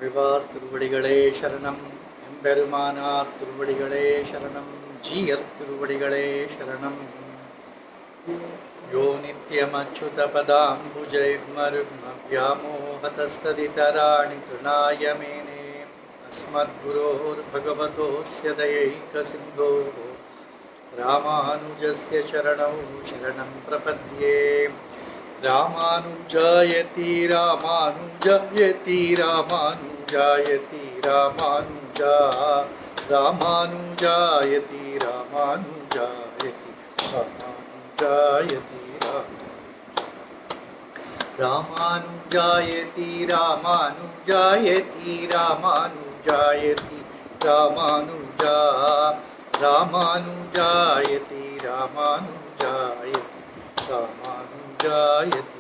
ஆழ்வார் திருவடிகளே சரணம். எம்பெருமானார் திருவடிகளே சரணம். ஜீயர் திருவடிகளே சரணம். யோ நித்யமச்சுதபதாம்புஜைர்மருக்மவ்யாமோஹதஸ்ததிதராணி தೃಣாய மேனே அஸ்மத்குரோர்பகவதோஸ்ய தயைகசிந்தோः ராமானுஜஸ்ய சரணௌ சரணம் பிரபத்யே. ராமானுஜாயதி ராமானுஜாயதி ராமானுஜாயதி ராமானுஜா ராமானுஜாயதி ராமானுஜாயதி ராமானுஜாயதி ராமானுஜாயதி ராமானுஜாயதி ராமானுஜாயதி ராமானுஜா ராமானுஜாயதி ராமானுஜாயதி ராமானுஜாயதி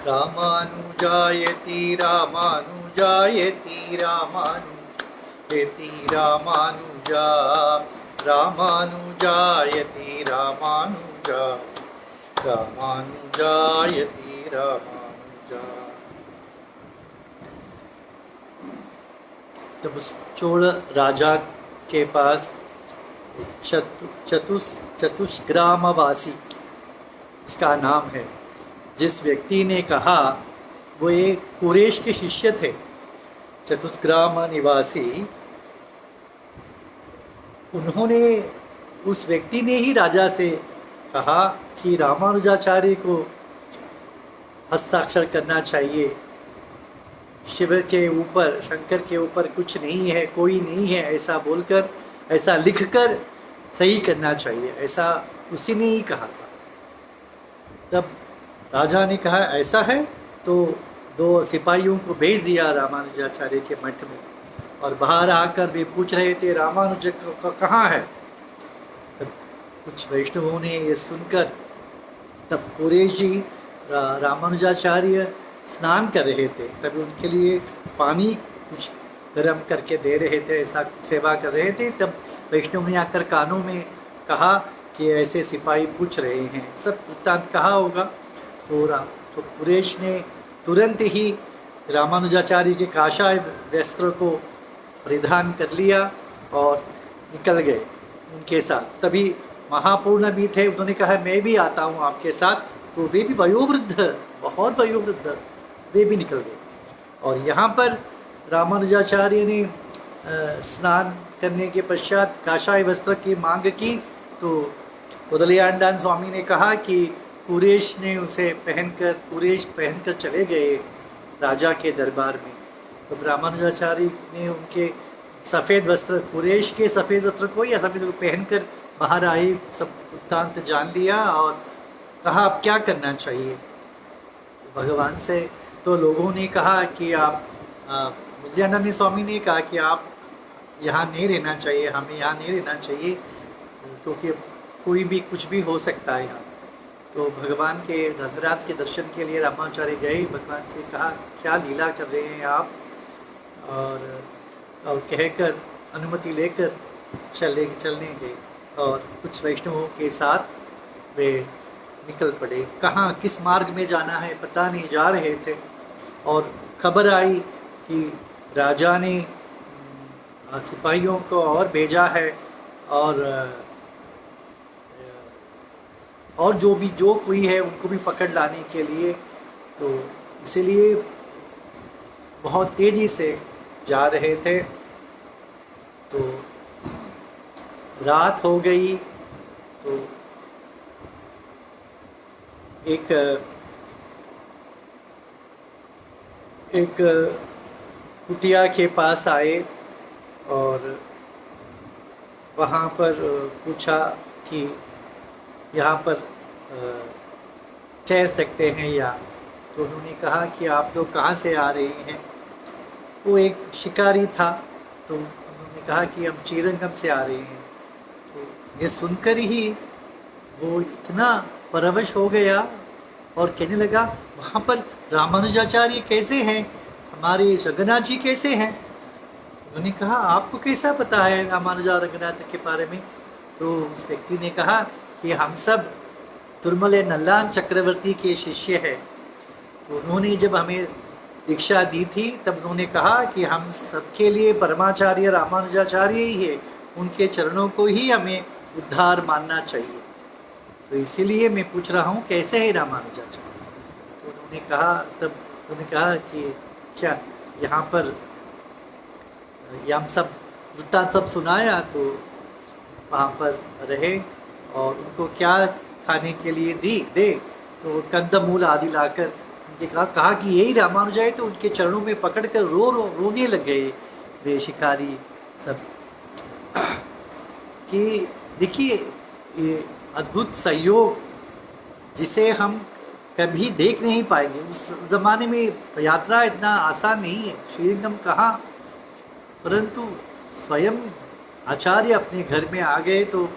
ராமானுஜாயதி ராமானுஜாயதி ராமானுஜாயதி ராமானுஜா ராமானுஜாயதி ராமானுஜா ராமானுஜாயதி ராமானுஜா. जब उस चोल राजा के पास चतुष्ग्रामवासी इसका नाम है, जिस व्यक्ति ने कहा, वो एक कुरेश के शिष्य थे. चतुष्ग्राम निवासी, उन्होंने उस व्यक्ति ने ही राजा से कहा कि रामानुजाचार्य को हस्ताक्षर करना चाहिए. शिव के ऊपर, शंकर के ऊपर कुछ नहीं है, कोई नहीं है, ऐसा बोलकर, ऐसा लिखकर सही करना चाहिए, ऐसा उसी ने ही कहा था. तब राजा ने कहा ऐसा है, तो 2 सिपाहियों को भेज दिया रामानुजाचार्य के मठ में, और बाहर आकर वे पूछ रहे थे रामानुज कहाँ है. तब कुछ वैष्णवों ने ये सुनकर, तब कुरेश जी रामानुजाचार्य स्नान कर रहे थे, तभी उनके लिए पानी कुछ गर्म करके दे रहे थे, ऐसा सेवा कर रहे थे. तब वैष्णव ने आकर कानों में कहा कि ऐसे सिपाही पूछ रहे हैं, सब वृत्तांत कहा होगा. तो कुरेश ने तुरंत ही रामानुजाचार्य के काषाय वस्त्र को परिधान कर लिया और निकल गए उनके साथ. तभी महापूर्ण भी थे, उन्होंने कहा मैं भी आता हूँ आपके साथ. तो वे भी वयोवृद्ध, बहुत वयोवृद्ध, वे भी निकल गए. और यहाँ पर रामानुजाचार्य ने स्नान करने के पश्चात काषाय वस्त्र की मांग की. तो उदलियानंद स्वामी ने कहा कि कुरेश पहनकर चले गए राजा के दरबार में. तो रामानुजाचार्य ने उनके सफ़ेद वस्त्र, कुरेश के सफ़ेद वस्त्र को या सफ़ेद पहनकर बाहर आए, सब वृत्तांत जान लिया और कहा अब क्या करना चाहिए. भगवान से तो लोगों ने कहा कि आप, उदलियानंद स्वामी ने कहा कि आप यहाँ नहीं रहना चाहिए, हमें यहाँ नहीं रहना चाहिए, क्योंकि कोई भी कुछ भी हो सकता है यहाँ. तो भगवान के रंगराज के दर्शन के लिए रामानुजाचार्य गए. भगवान से कहा क्या लीला कर रहे हैं आप, और कहकर अनुमति लेकर चलने गए, और कुछ वैष्णवों के साथ वे निकल पड़े. कहाँ किस मार्ग में जाना है पता नहीं, जा रहे थे. और खबर आई कि राजा ने सिपाहियों को और भेजा है, और जो कोई है उनको भी पकड़ लाने के लिए. तो इसीलिए बहुत तेज़ी से जा रहे थे. तो रात हो गई. तो एक कुटिया के पास आए और वहाँ पर पूछा कि यहाँ पर ठहर सकते हैं या. तो उन्होंने कहा कि आप लोग कहाँ से आ रहे हैं. वो एक शिकारी था, तो उन्होंने कहा कि हम श्रीरंगम से आ रहे हैं. तो ये सुनकर ही वो इतना परवश हो गया और कहने लगा वहाँ पर रामानुजाचार्य कैसे हैं, हमारे जगन्नाथ जी कैसे हैं. उन्होंने कहा आपको कैसा पता है रामानुजा रंगनाथ के बारे में. तो उस व्यक्ति ने कहा कि हम सब तुरमले नल्लान चक्रवर्ती के शिष्य हैं. तो उन्होंने जब हमें दीक्षा दी थी तब उन्होंने कहा कि हम सबके लिए परमाचार्य रामानुजाचार्य ही है, उनके चरणों को ही हमें उद्धार मानना चाहिए। तो इसीलिए मैं पूछ रहा हूँ कैसे है रामानुजाचार्य। तो उन्होंने कहा, तब उन्होंने कहा कि क्या यहाँ पर ये हम सब वृत्तांत सब सुनाया, तो वहाँ पर रहे और उनको क्या खाने के लिए दे तो कंदमूल आदि लाकर उनके कहा कि यही रामानुजा है। तो उनके चरणों में पकड़कर रोने लग गए वे शिकारी सब। कि देखिए ये अद्भुत संयोग जिसे हम कभी देख नहीं पाएंगे। उस ज़माने में यात्रा इतना आसान नहीं है, श्रीरंगम कहाँ, परंतु स्वयं आचार्य अपने घर में आ गए तो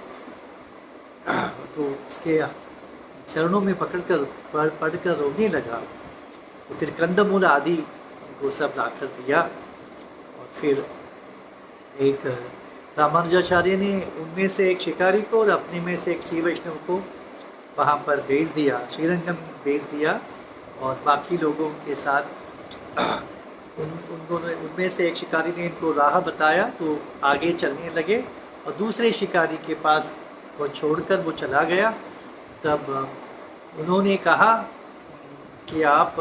उसके चरणों में पढ़कर रोने लगा। तो फिर कंदमूल आदि उनको सब लाकर दिया और फिर एक रामानुजाचार्य ने उनमें से एक शिकारी को और अपने में से एक श्री वैष्णव को वहाँ पर भेज दिया, श्रीरंगम भेज दिया और बाकी लोगों के साथ उनमें से एक शिकारी ने इनको राह बताया तो आगे चलने लगे और दूसरे शिकारी के पास वो छोड़कर वो चला गया। तब उन्होंने कहा कि आप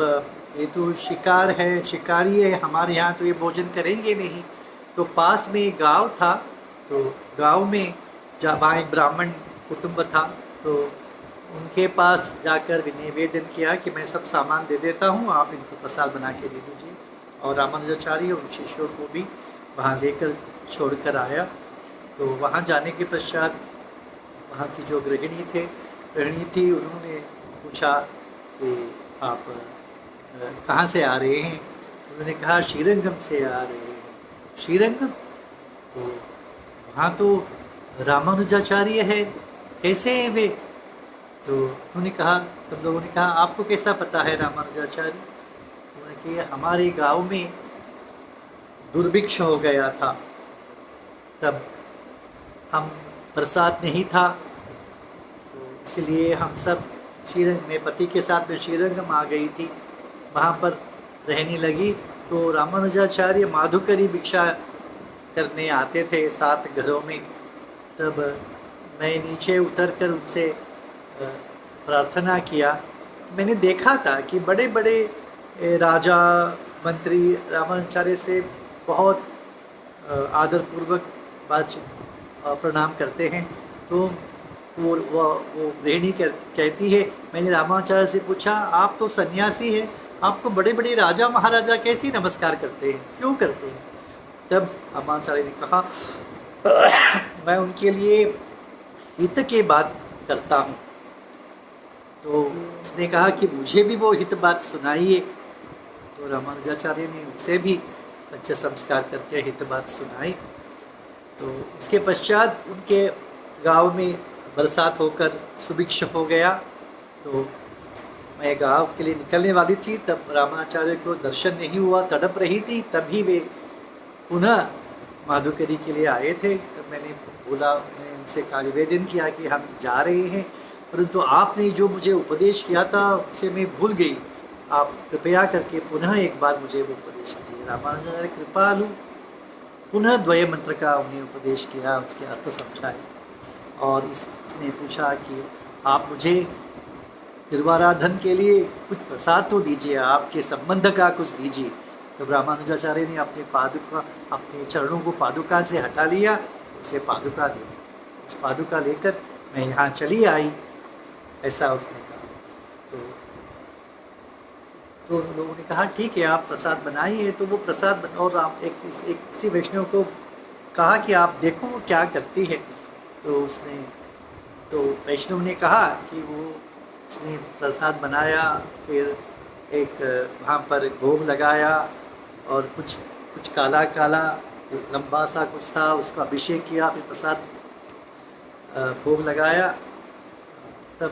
ये तो शिकार है, शिकारी है, हमारे यहाँ तो ये भोजन करेंगे नहीं। तो पास में एक गांव था, तो गांव में जहाँ एक ब्राह्मण कुटुंब था, तो उनके पास जाकर निवेदन किया कि मैं सब सामान दे देता हूँ, आप इनको प्रसाद बना के दे दीजिए। और रामानुजाचार्य उन शिष्यों को भी वहाँ लेकर छोड़कर आया। तो वहाँ जाने के पश्चात वहाँ की जो गृहिणी थी उन्होंने पूछा कि आप कहाँ से आ रहे हैं। उन्होंने कहा श्रीरंगम से आ रहे हैं। श्रीरंगम? तो वहाँ तो रामानुजाचार्य है, कैसे हैं वे? तो उन्होंने कहा, सब लोगों ने कहा आपको कैसा पता है रामानुजाचार्य? उन्होंने कहा हमारे गांव में दुर्भिक्ष हो गया था, तब हम प्रसाद नहीं था, तो इसलिए हम सब श्रीरंग में पति के साथ में श्रीरंगम आ गई थी, वहाँ पर रहने लगी। तो रामानुजाचार्य माधुकरी भिक्षा करने आते थे 7 घरों में। तब मैं नीचे उतरकर उनसे प्रार्थना किया। मैंने देखा था कि बड़े बड़े राजा मंत्री रामानुजाचार्य से बहुत आदरपूर्वक प्रणाम करते हैं। तो वो गृहिणी कहती है, मैंने रामानुजाचार्य से पूछा आप तो सन्यासी हैं, आपको बड़े बड़े राजा महाराजा कैसे नमस्कार करते हैं, क्यों करते हैं? तब रामानुजाचार्य ने कहा मैं उनके लिए हित की बात करता हूँ। तो उसने कहा कि मुझे भी वो हित बात सुनाइए। तो रामानुजाचार्य ने उसे भी पंच संस्कार करके हित बात सुनाई। तो उसके पश्चात उनके गांव में बरसात होकर सुभिक्ष हो गया। तो मैं गांव के लिए निकलने वाली थी, तब रामाचार्य को दर्शन नहीं हुआ, तड़प रही थी। तभी वे पुनः माधुकरी के लिए आए थे। तब मैंने उनसे निवेदन किया कि हम जा रहे हैं, परंतु आपने जो मुझे उपदेश किया था उसे मैं भूल गई, आप कृपया करके पुनः एक बार मुझे वो उपदेश कीजिए। रामानुजाचार्य कृपालु पुनः द्वय मंत्र का उन्हें उपदेश किया, उसके अर्थ समझाए और इसने पूछा कि आप मुझे तिरुवाराधन के लिए कुछ प्रसाद तो दीजिए, आपके संबंध का कुछ दीजिए। तो रामानुजाचार्य ने अपने चरणों को पादुका से हटा लिया, उसे पादुका दे दी। उस पादुका लेकर मैं यहाँ चली आई, ऐसा उसने कहा। तो लोगों ने कहा ठीक है आप प्रसाद बनाइए। तो वो प्रसाद और एक किसी वैष्णव को कहा कि आप देखो वो क्या करती है। तो वैष्णव ने कहा कि उसने प्रसाद बनाया, फिर एक वहाँ पर भोग लगाया और कुछ काला काला लंबा सा कुछ था, उसका अभिषेक किया, फिर प्रसाद भोग लगाया। तब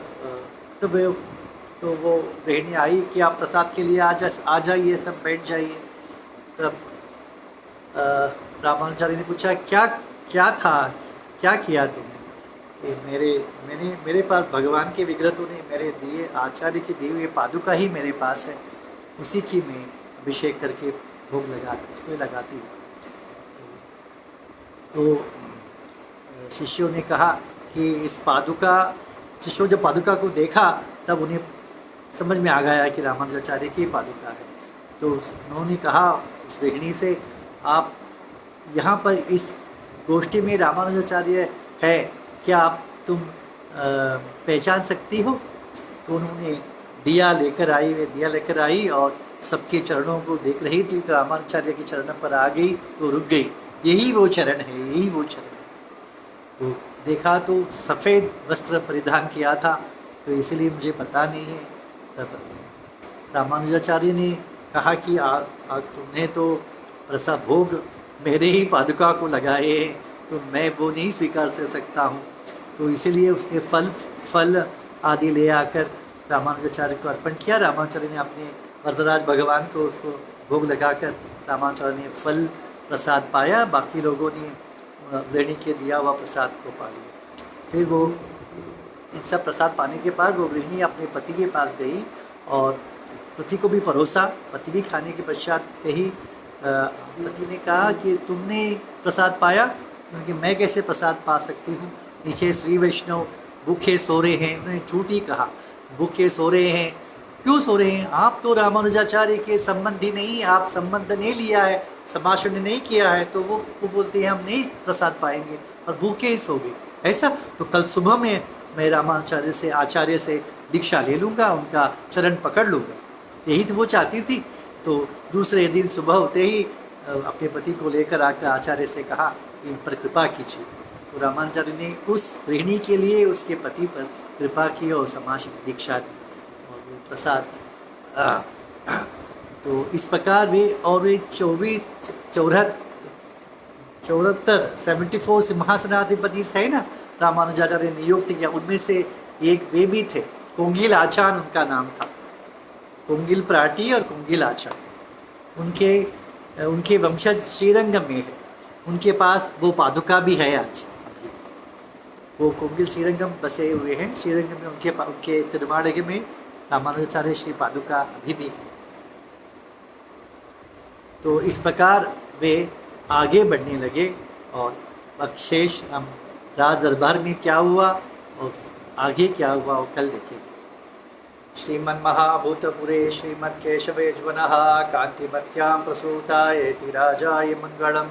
वो बहनी आई कि आप प्रसाद के लिए आ जाइए, सब बैठ जाइए। तब रामानुजाचार्य ने पूछा क्या था, क्या किया तुमने? कि मेरे पास भगवान के विग्रह तो नहीं, मेरे दिए आचार्य की दी हुई पादुका ही मेरे पास है, उसी की मैं अभिषेक करके भोग लगा उसमें लगाती हूँ। तो शिष्यों ने कहा कि इस पादुका, शिष्यों जब पादुका को देखा तब उन्हें समझ में आ गया कि रामानुजाचार्य की पादुका है। तो उन्होंने कहा उस गृहिणी से, आप यहाँ पर इस गोष्ठी में रामानुजाचार्य है क्या, आप तुम पहचान सकती हो? तो उन्होंने दिया लेकर आई, वे दिया लेकर आई और सबके चरणों को देख रही थी, तो रामानुजाचार्य के चरणों पर आ गई तो रुक गई, यही वो चरण है, यही वो चरण है। तो देखा तो सफ़ेद वस्त्र परिधान किया था, तो इसलिए मुझे पता नहीं है। तब रामानुजाचार्य ने कहा कि तुमने तो प्रसाद भोग मेरे ही पादुका को लगाए हैं, तो मैं वो नहीं स्वीकार कर सकता हूँ। तो इसीलिए उसने फल आदि ले आकर रामानुजाचार्य को अर्पण किया। रामानुजाचार्य ने अपने वरदराज भगवान को उसको भोग लगाकर रामानुजाचार्य ने फल प्रसाद पाया, बाकी लोगों ने गृहिणी के दिया हुआ प्रसाद को पा लिया। फिर वो इन सब प्रसाद पाने के बाद वो गृहिणी अपने पति के पास गई और पति को भी परोसा। पति भी खाने के पश्चात कही, पति ने कहा कि तुमने प्रसाद पाया? क्योंकि मैं कैसे प्रसाद पा सकती हूँ, नीचे श्री वैष्णव भूखे सो रहे हैं। उन्होंने झूठ ही कहा, भूखे सो रहे हैं, क्यों सो रहे हैं? आप तो रामानुजाचार्य के संबंधी नहीं, आप संबंध नहीं लिया है, संभाषण नहीं किया है, तो वो बोलते हैं हम नहीं प्रसाद पाएंगे और भूखे ही सो गए। ऐसा तो कल सुबह में मैं रामानुजाचार्य आचार्य से दीक्षा ले लूँगा, उनका चरण पकड़ लूँगा, यही तो वो चाहती थी। तो दूसरे दिन सुबह होते ही अपने पति को लेकर आकर आचार्य से कहा कि इन पर कृपा कीजिए। तो रामानुजाचार्य ने उस गृहिणी के लिए उसके पति पर कृपा की और समाज दीक्षा दी और वो प्रसाद। तो इस प्रकार वे 74 सिंहासनाधिपति है ना, रामानुजाचार्य ने नियुक्त किया, उनमें से एक वे भी थे। कुंगिल आचान उनका नाम था, कुंगिल प्राटी और कुंगिल आचान। उनके वंशज श्रीरंगम में है, उनके पास वो पादुका भी है आज। वो कुंगिल श्रीरंगम बसे हुए हैं, श्रीरंगम में उनके तिरुमाड़े में रामानुजाचार्य श्री पादुका अभी भी है। तो इस प्रकार वे आगे बढ़ने लगे और अवशेष हम राज दरबार में क्या हुआ और आगे क्या हुआ वो कल देखेंगे। श्रीमन्महाभूतपुरे श्रीमद्केशवे ज्वनः कान्तिमत्यां प्रसूतायेति राजाय मंगलम्।